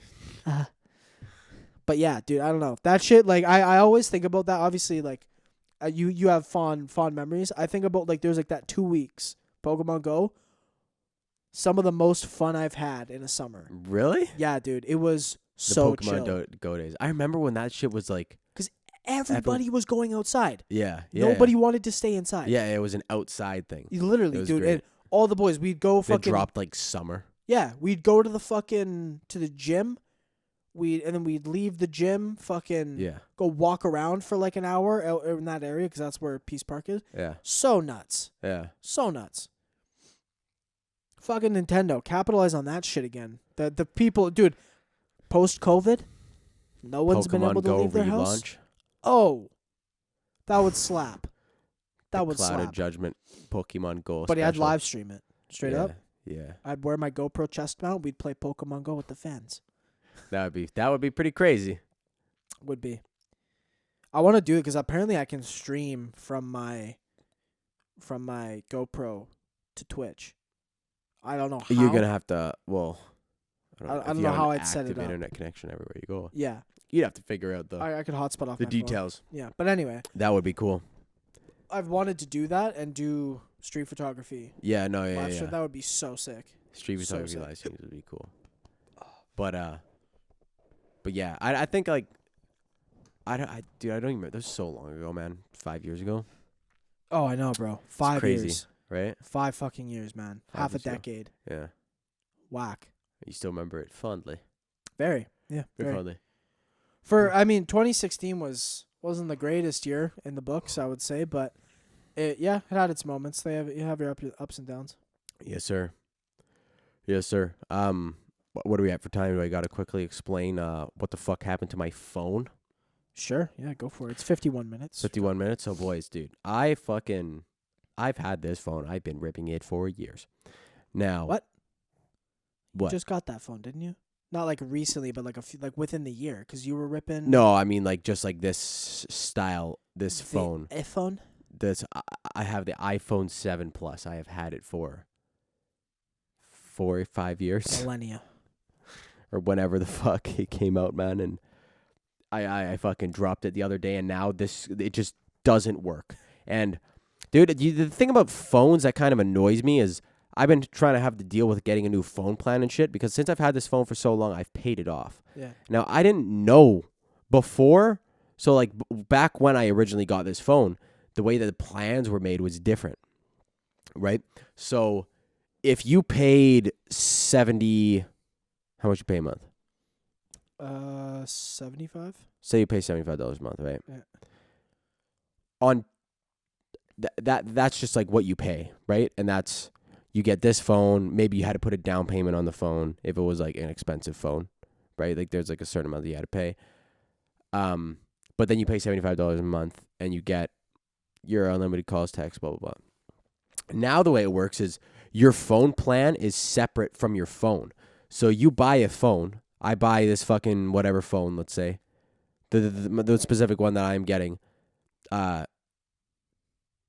But yeah, dude, I don't know. That shit, like, I always think about that. Obviously, like, you have fond memories. I think about, like, there's, like, that 2 weeks, Pokemon Go. Some of the most fun I've had in a summer. Really? Yeah, dude. It was the so Pokemon chill. Go days. I remember when that shit was, like... Because everybody was going outside. Yeah. Nobody wanted to stay inside. Yeah, it was an outside thing. Literally, dude. Great. And all the boys, we'd go fucking... It dropped, like, summer. Yeah, we'd go to the gym. And then we'd leave the gym, go walk around for like an hour in that area because that's where Peace Park is. Yeah. So nuts. Yeah. So nuts. Fucking Nintendo, capitalize on that shit again. The people, dude, post-COVID, no one's been able to leave their house. Oh, that would slap. That would slap. CloudedJudgement Pokemon Go. But I'd live stream it straight up. Yeah. I'd wear my GoPro chest mount. We'd play Pokemon Go with the fans. That would be pretty crazy. Would be. I want to do it because apparently I can stream from my GoPro to Twitch. I don't know how. You're gonna have to. Well, I don't know how I'd set it up. Internet connection everywhere you go. Yeah. You'd have to figure out I could hotspot off the my details. Phone. Yeah, but anyway. That would be cool. I've wanted to do that and do street photography. Yeah. No. Yeah. That would be so sick. Street photography live streams would be cool. But yeah, I think like, I don't even remember. That was so long ago, man. 5 years ago. Oh, I know, bro. 5 it's crazy, years. Right? 5 fucking years, man. Half a decade. Yeah. Whack. You still remember it fondly. Very. Yeah. Very fondly. 2016 wasn't the greatest year in the books, I would say, but it had its moments. You have your ups and downs. Yes, sir. Yes, sir. What do we have for time? Do I got to quickly explain what the fuck happened to my phone? Sure. Yeah, go for it. It's 51 minutes. 51 minutes? Oh, boys, dude. I've had this phone. I've been ripping it for years. Now. What? You just got that phone, didn't you? Not like recently, but like within the year, because you were ripping. No, I mean like just like this style, this phone. iPhone? I have the iPhone 7 Plus. I have had it for 4 or 5 years. Millennia. Or whenever the fuck it came out, man. And I fucking dropped it the other day, and now it just doesn't work. And, dude, the thing about phones that kind of annoys me is I've been trying to have to deal with getting a new phone plan and shit, because since I've had this phone for so long, I've paid it off. Yeah. Now, I didn't know before, so like back when I originally got this phone, the way that the plans were made was different, right? So if you paid 70... How much you pay a month? 75. Say you pay $75 a month, right? Yeah. On that's just like what you pay, right? And that's you get this phone. Maybe you had to put a down payment on the phone if it was like an expensive phone, right? Like there's like a certain amount that you had to pay. But then you pay $75 a month and you get your unlimited calls, text, blah blah blah. Now the way it works is your phone plan is separate from your phone. So you buy a phone. I buy this fucking whatever phone, let's say. The specific one that I'm getting.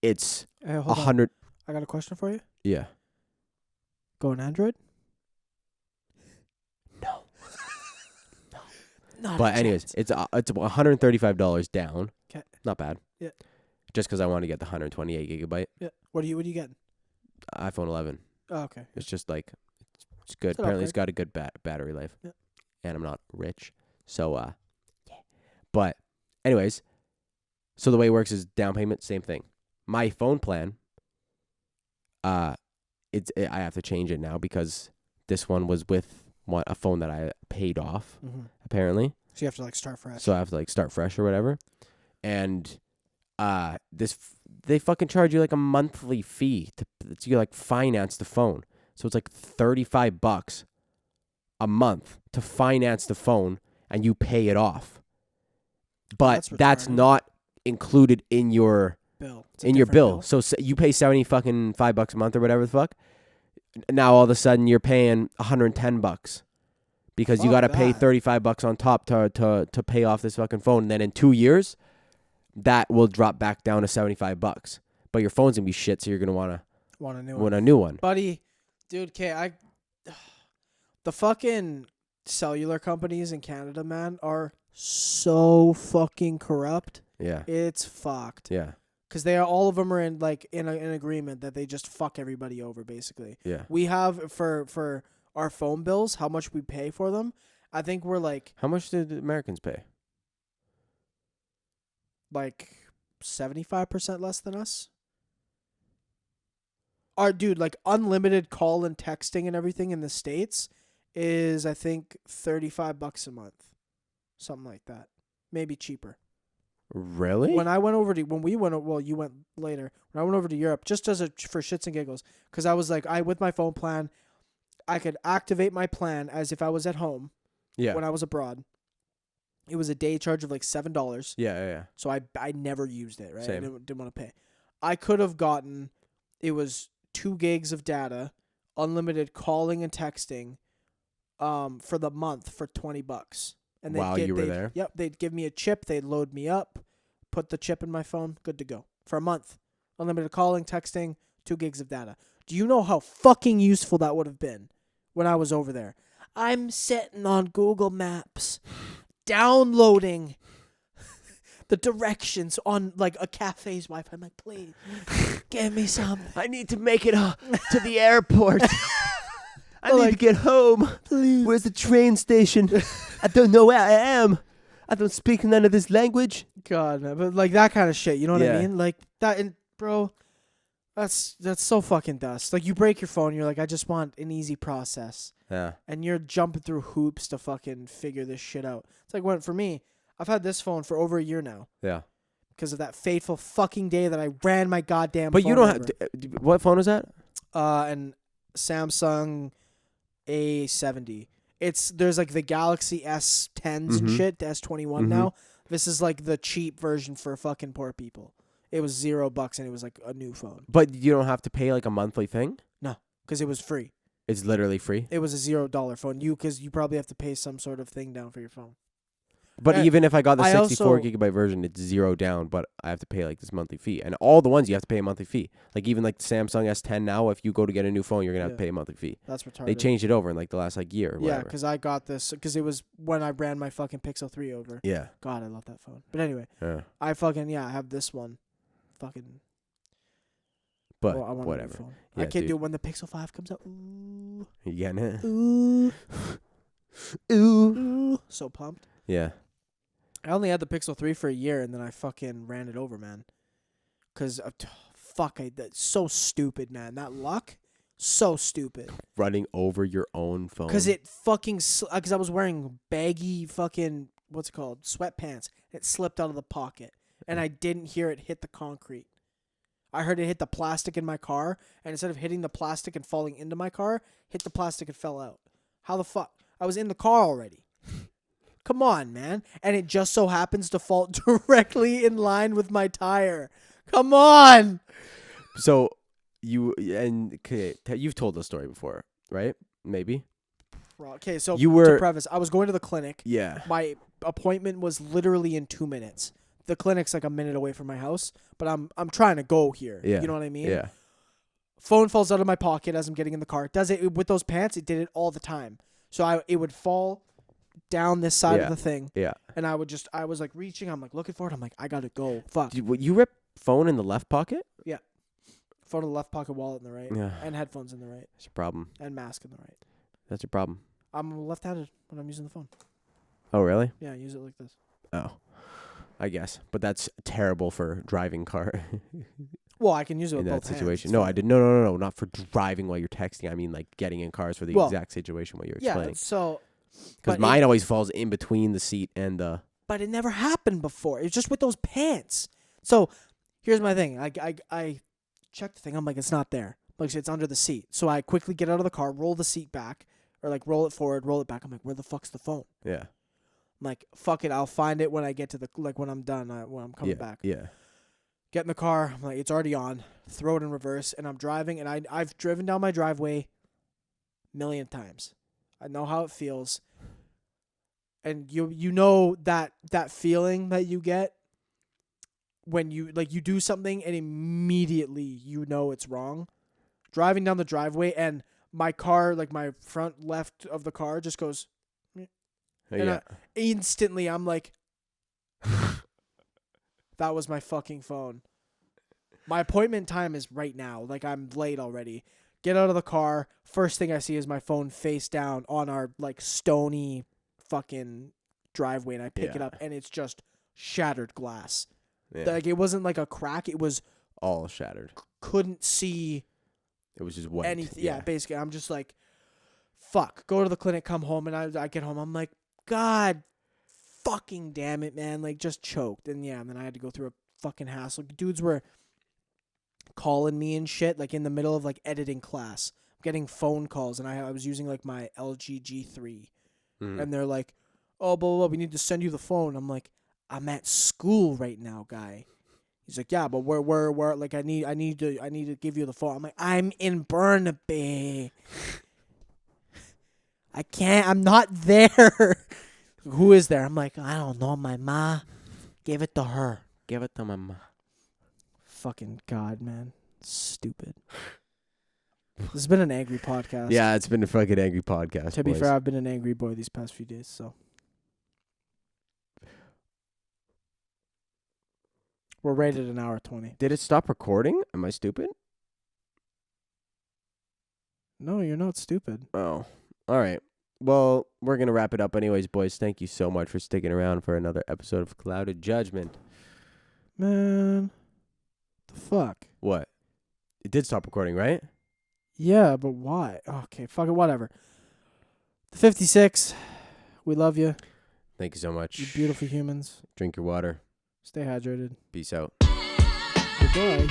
It's 100. I got a question for you. Yeah. Go on Android? No. Not But a anyways, chance. it's $135 down. 'Kay. Not bad. Yeah. Just because I want to get the 128 gigabyte Yeah. What are you getting? iPhone 11. Oh, okay. It's just like it's good. It's an Apparently, it's upgrade. got a good battery life. Yeah. And I'm not rich, so yeah. But anyways, so the way it works is down payment, same thing. My phone plan, I have to change it now because this one was with a phone that I paid off apparently. So you have to like start fresh. So I have to like start fresh or whatever. And they fucking charge you like a monthly fee to like finance the phone. So it's like $35 a month to finance the phone and you pay it off. But that's not included in your bill. In your bill. So you pay $75 a month or whatever the fuck. Now all of a sudden you're paying $110 because you got to pay $35 on top to pay off this fucking phone. And then in 2 years, that will drop back down to $75. But your phone's gonna be shit, so you're gonna want a new one, buddy. Dude, okay, the fucking cellular companies in Canada, man, are so fucking corrupt. Yeah, it's fucked. Yeah, because all of them are in an agreement that they just fuck everybody over, basically. Yeah, we have for our phone bills, how much we pay for them. I think we're like, how much did the Americans pay? Like 75% less than us. Our dude, like unlimited call and texting and everything in the States is I think $35 a month. Something like that. Maybe cheaper. Really? When we went, well, you went later. When I went over to Europe, just for shits and giggles, because I was like, with my phone plan, I could activate my plan as if I was at home. Yeah. When I was abroad. It was a day charge of like $7. Yeah. So I never used it, right? Same. I didn't want to pay. I could have gotten, it was 2 gigs of data, unlimited calling and texting, for the month for $20. And while you were there? Yep, they'd give me a chip, they'd load me up, put the chip in my phone, good to go. For a month. Unlimited calling, texting, 2 gigs of data. Do you know how fucking useful that would have been when I was over there? I'm sitting on Google Maps, downloading the directions on like a cafe's Wi-Fi. I'm like, please, give me some. I need to make it to the airport. I need to get home. Please. Where's the train station? I don't know where I am. I don't speak none of this language. God, man, but like that kind of shit, you know what I mean? Like that, and bro, that's so fucking dust. Like you break your phone, you're like, I just want an easy process. Yeah. And you're jumping through hoops to fucking figure this shit out. It's like for me, I've had this phone for over a year now. Yeah. Because of that fateful fucking day that I ran my goddamn But phone you don't over. have... What phone is that? An Samsung A70. There's like the Galaxy S10s and shit, the S21 now. This is like the cheap version for fucking poor people. It was $0 and it was like a new phone. But you don't have to pay like a monthly thing? No, because it was free. It's literally free? It was a $0 phone. Because you probably have to pay some sort of thing down for your phone. But even if I got the 64 gigabyte version, it's $0 down, but I have to pay like this monthly fee. And all the ones you have to pay a monthly fee. Like even like the Samsung S10 now, if you go to get a new phone, you're going to have to pay a monthly fee. That's retarded. They changed it over in like the last like year or whatever. Yeah, because I got this, because it was when I ran my fucking Pixel 3 over. Yeah. God, I love that phone. But anyway, I have this one. Fucking. But I want whatever. A new phone. Yeah, I can't do it when the Pixel 5 comes out. Ooh. You getting it? Ooh. Ooh. So pumped. Yeah. I only had the Pixel 3 for a year, and then I fucking ran it over, man. Because, that's so stupid, man. That luck, so stupid. Running over your own phone. Because it fucking, because I was wearing baggy fucking, what's it called, sweatpants. It slipped out of the pocket, and I didn't hear it hit the concrete. I heard it hit the plastic in my car, and instead of hitting the plastic and falling into my car, hit the plastic and fell out. How the fuck? I was in the car already. Come on, man. And it just so happens to fall directly in line with my tire. Come on. So you've told the story before, right? Maybe. Okay, so to preface, I was going to the clinic. Yeah. My appointment was literally in 2 minutes. The clinic's like a minute away from my house, but I'm trying to go here. Yeah. You know what I mean? Yeah. Phone falls out of my pocket as I'm getting in the car. Does it with those pants? It did it all the time. So it would fall down this side Yeah. of the thing. Yeah. And I was like reaching. I'm like looking for it. I'm like, I gotta go. Fuck. You rip phone in the left pocket? Phone in the left pocket, wallet in the right, Yeah. and headphones in the right, That's a problem. and mask in the right. That's a problem. I'm left-handed when I'm using the phone. Oh, really? Yeah, I use it like this. Oh, I guess. But that's terrible for driving car Well, I can use it in with that both hands. situation. It's No, fine. I did. No, not for driving while you're texting. I mean, like getting in cars for the exact situation while you're explaining. Yeah, so. Because mine always falls in between the seat and the. But it never happened before. It's just with those pants. So, here's my thing. I checked the thing. I'm like, it's not there. Like, it's under the seat. So I quickly get out of the car, roll the seat back, or like roll it forward, roll it back. I'm like, where the fuck's the phone? Yeah. I'm like, fuck it. I'll find it when I get to when I'm done, when I'm coming back. Yeah. Get in the car. I'm like, it's already on. Throw it in reverse, and I'm driving, and I've driven down my driveway a million times. I know how it feels. And you know that feeling that you get when you do something and immediately you know it's wrong. Driving down the driveway and my car, like my front left of the car, just goes. And instantly I'm like, that was my fucking phone. My appointment time is right now. Like, I'm late already. Get out of the car. First thing I see is my phone face down on our like stony fucking driveway, and I pick it up and it's just shattered glass. Yeah. Like, it wasn't like a crack. It was all shattered. Couldn't see. It was just white. Anything. Yeah, basically. I'm just like, fuck. Go to the clinic, come home, and I get home. I'm like, God fucking damn it, man. Like, just choked. And and then I had to go through a fucking hassle. Dudes were calling me and shit, like in the middle of like editing class. I'm getting phone calls, and I was using like my LG G3. And they're like, oh, blah, blah, blah, we need to send you the phone. I'm like, I'm at school right now, guy. He's like, yeah, but where like I need to give you the phone. I'm like, I'm in Burnaby. I can't. I'm not there. Who is there? I'm like, I don't know. My ma gave it to her. Give it to my ma. Fucking God, man. Stupid. This has been an angry podcast. Yeah, it's been a fucking angry podcast. To be fair, I've been an angry boy these past few days, so. We're rated an hour 20. Did it stop recording? Am I stupid? No, you're not stupid. Oh, all right. Well, we're going to wrap it up anyways, boys. Thank you so much for sticking around for another episode of Clouded Judgment. Man, the fuck? What? It did stop recording, right? Yeah, but why? Okay, fuck it, whatever. The 56, we love you. Thank you so much. You beautiful humans. Drink your water. Stay hydrated. Peace out. Goodbye.